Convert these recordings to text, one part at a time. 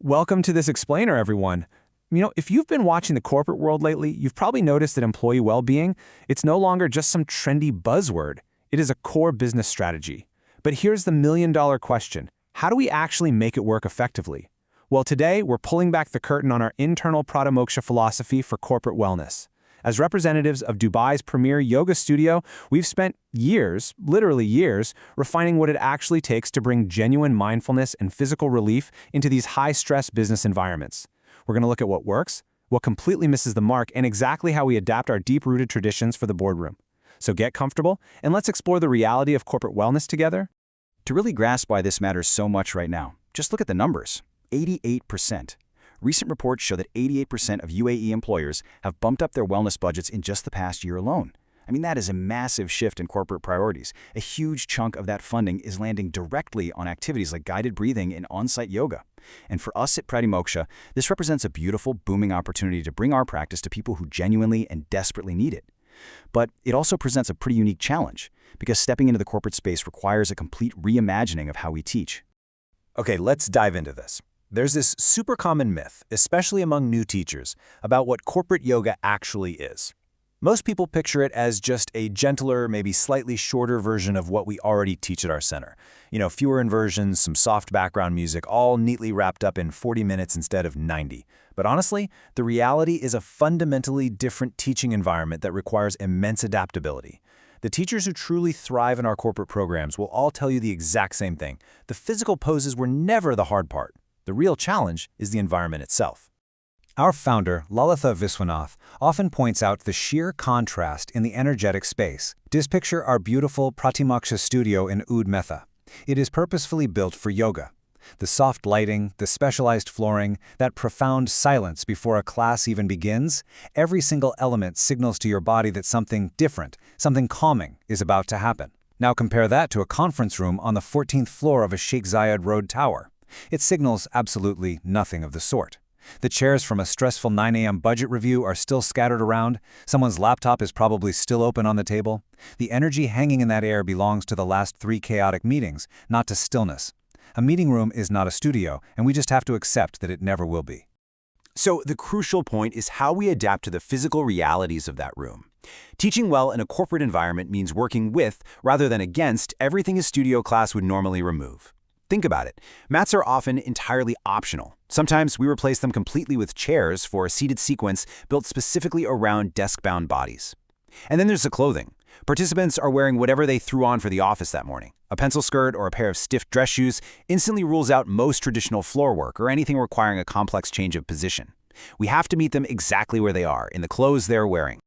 Welcome to this explainer, everyone. If you've been watching the corporate world lately, you've probably noticed that employee well-being, it's no longer just some trendy buzzword. It is a core business strategy. But here's the million-dollar question. How do we actually make it work effectively? Well, today, we're pulling back the curtain on our internal Pratimoksha philosophy for corporate wellness. As representatives of Dubai's premier yoga studio, we've spent years, literally years, refining what it actually takes to bring genuine mindfulness and physical relief into these high-stress business environments. We're going to look at what works, what completely misses the mark, and exactly how we adapt our deep-rooted traditions for the boardroom. So get comfortable, and let's explore the reality of corporate wellness together. To really grasp why this matters so much right now, just look at the numbers. 88%. Recent reports show that 88% of UAE employers have bumped up their wellness budgets in just the past year alone. I mean, that is a massive shift in corporate priorities. A huge chunk of that funding is landing directly on activities like guided breathing and on-site yoga. And for us at Pratimoksha, this represents a beautiful, booming opportunity to bring our practice to people who genuinely and desperately need it. But it also presents a pretty unique challenge, because stepping into the corporate space requires a complete reimagining of how we teach. Okay, let's dive into this. There's this super common myth, especially among new teachers, about what corporate yoga actually is. Most people picture it as just a gentler, maybe slightly shorter version of what we already teach at our center. Fewer inversions, some soft background music, all neatly wrapped up in 40 minutes instead of 90. But honestly, the reality is a fundamentally different teaching environment that requires immense adaptability. The teachers who truly thrive in our corporate programs will all tell you the exact same thing. The physical poses were never the hard part. The real challenge is the environment itself. Our founder, Lalitha Viswanath, often points out the sheer contrast in the energetic space. Just picture our beautiful Pratimoksha studio in Oud Metha. It is purposefully built for yoga. The soft lighting, the specialized flooring, that profound silence before a class even begins, every single element signals to your body that something different, something calming, is about to happen. Now compare that to a conference room on the 14th floor of a Sheikh Zayed Road tower. It signals absolutely nothing of the sort. The chairs from a stressful 9 a.m. budget review are still scattered around. Someone's laptop is probably still open on the table. The energy hanging in that air belongs to the last 3 chaotic meetings, not to stillness. A meeting room is not a studio, and we just have to accept that it never will be. So the crucial point is how we adapt to the physical realities of that room. Teaching well in a corporate environment means working with, rather than against, everything a studio class would normally remove. Think about it. Mats are often entirely optional. Sometimes we replace them completely with chairs for a seated sequence built specifically around desk-bound bodies. And then there's the clothing. Participants are wearing whatever they threw on for the office that morning. A pencil skirt or a pair of stiff dress shoes instantly rules out most traditional floor work or anything requiring a complex change of position. We have to meet them exactly where they are, in the clothes they're wearing.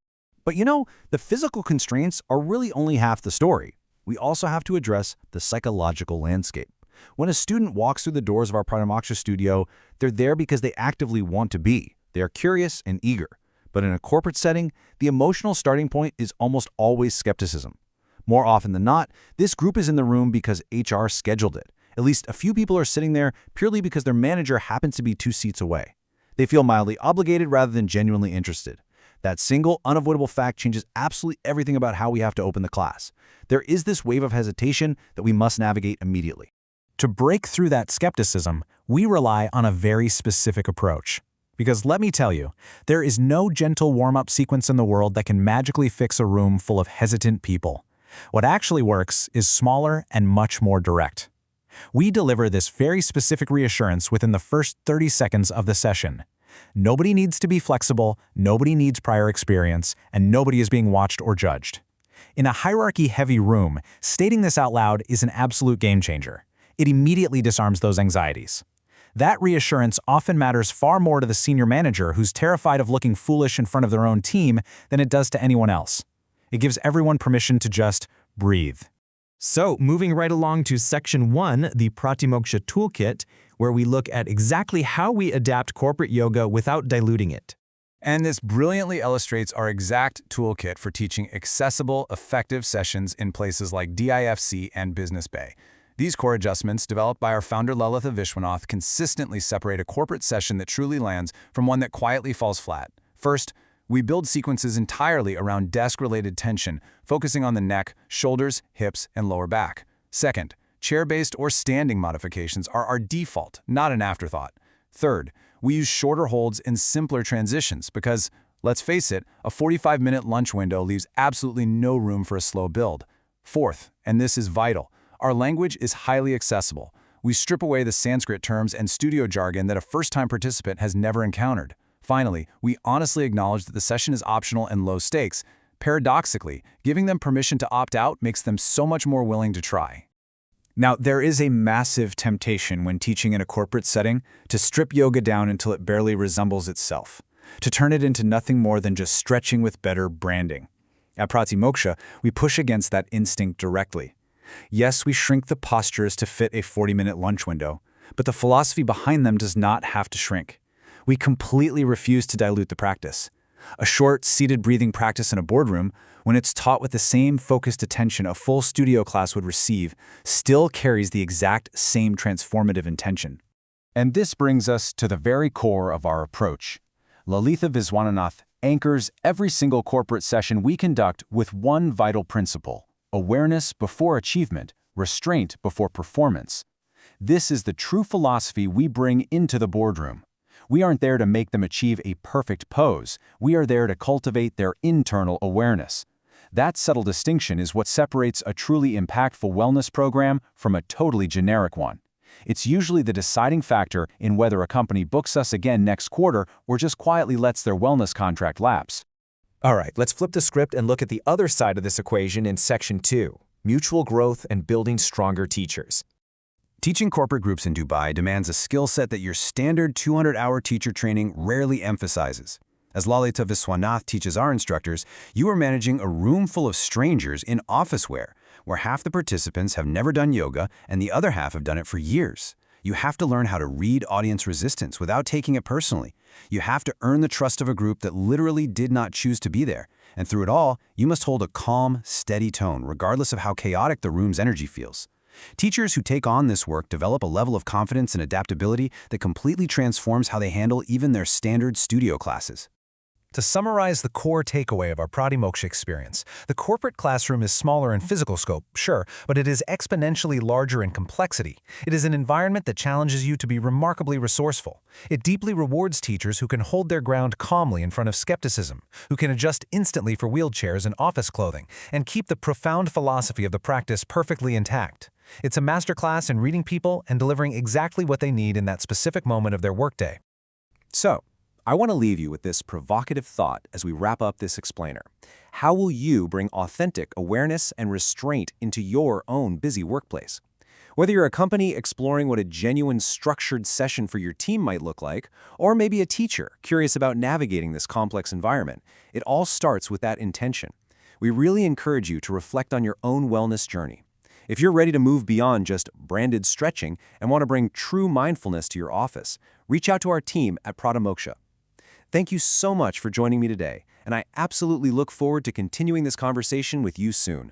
But the physical constraints are really only half the story. We also have to address the psychological landscape. When a student walks through the doors of our Pratimoksha studio, they're there because they actively want to be. They are curious and eager. But in a corporate setting, the emotional starting point is almost always skepticism. More often than not, this group is in the room because HR scheduled it. At least a few people are sitting there purely because their manager happens to be 2 seats away. They feel mildly obligated rather than genuinely interested. That single, unavoidable fact changes absolutely everything about how we have to open the class. There is this wave of hesitation that we must navigate immediately. To break through that skepticism, we rely on a very specific approach. Because let me tell you, there is no gentle warm-up sequence in the world that can magically fix a room full of hesitant people. What actually works is smaller and much more direct. We deliver this very specific reassurance within the first 30 seconds of the session. Nobody needs to be flexible, nobody needs prior experience, and nobody is being watched or judged. In a hierarchy-heavy room, stating this out loud is an absolute game-changer. It immediately disarms those anxieties. That reassurance often matters far more to the senior manager who's terrified of looking foolish in front of their own team than it does to anyone else. It gives everyone permission to just breathe. So, moving right along to Section 1, the Pratimoksha Toolkit, where we look at exactly how we adapt corporate yoga without diluting it. And this brilliantly illustrates our exact toolkit for teaching accessible, effective sessions in places like DIFC and Business Bay. These core adjustments, developed by our founder Lalitha Viswanath, consistently separate a corporate session that truly lands from one that quietly falls flat. First, we build sequences entirely around desk-related tension, focusing on the neck, shoulders, hips, and lower back. Second, chair-based or standing modifications are our default, not an afterthought. Third, we use shorter holds and simpler transitions because, let's face it, a 45-minute lunch window leaves absolutely no room for a slow build. Fourth, and this is vital, our language is highly accessible. We strip away the Sanskrit terms and studio jargon that a first-time participant has never encountered. Finally, we honestly acknowledge that the session is optional and low stakes. Paradoxically, giving them permission to opt out makes them so much more willing to try. Now, there is a massive temptation when teaching in a corporate setting to strip yoga down until it barely resembles itself, to turn it into nothing more than just stretching with better branding. At Pratimoksha, we push against that instinct directly. Yes, we shrink the postures to fit a 40-minute lunch window, but the philosophy behind them does not have to shrink. We completely refuse to dilute the practice. A short, seated breathing practice in a boardroom, when it's taught with the same focused attention a full studio class would receive, still carries the exact same transformative intention. And this brings us to the very core of our approach. Lalitha Viswanath anchors every single corporate session we conduct with one vital principle: awareness before achievement, restraint before performance. This is the true philosophy we bring into the boardroom. We aren't there to make them achieve a perfect pose. We are there to cultivate their internal awareness. That subtle distinction is what separates a truly impactful wellness program from a totally generic one. It's usually the deciding factor in whether a company books us again next quarter or just quietly lets their wellness contract lapse. All right, let's flip the script and look at the other side of this equation in Section 2, mutual growth and building stronger teachers. Teaching corporate groups in Dubai demands a skill set that your standard 200-hour teacher training rarely emphasizes. As Lalitha Viswanath teaches our instructors, you are managing a room full of strangers in office wear, where half the participants have never done yoga and the other half have done it for years. You have to learn how to read audience resistance without taking it personally. You have to earn the trust of a group that literally did not choose to be there. And through it all, you must hold a calm, steady tone, regardless of how chaotic the room's energy feels. Teachers who take on this work develop a level of confidence and adaptability that completely transforms how they handle even their standard studio classes. To summarize the core takeaway of our Pratimoksha experience, the corporate classroom is smaller in physical scope, sure, but it is exponentially larger in complexity. It is an environment that challenges you to be remarkably resourceful. It deeply rewards teachers who can hold their ground calmly in front of skepticism, who can adjust instantly for wheelchairs and office clothing, and keep the profound philosophy of the practice perfectly intact. It's a masterclass in reading people and delivering exactly what they need in that specific moment of their workday. So, I want to leave you with this provocative thought as we wrap up this explainer. How will you bring authentic awareness and restraint into your own busy workplace? Whether you're a company exploring what a genuine structured session for your team might look like, or maybe a teacher curious about navigating this complex environment, it all starts with that intention. We really encourage you to reflect on your own wellness journey. If you're ready to move beyond just branded stretching and want to bring true mindfulness to your office, reach out to our team at Pratimoksha. Thank you so much for joining me today, and I absolutely look forward to continuing this conversation with you soon.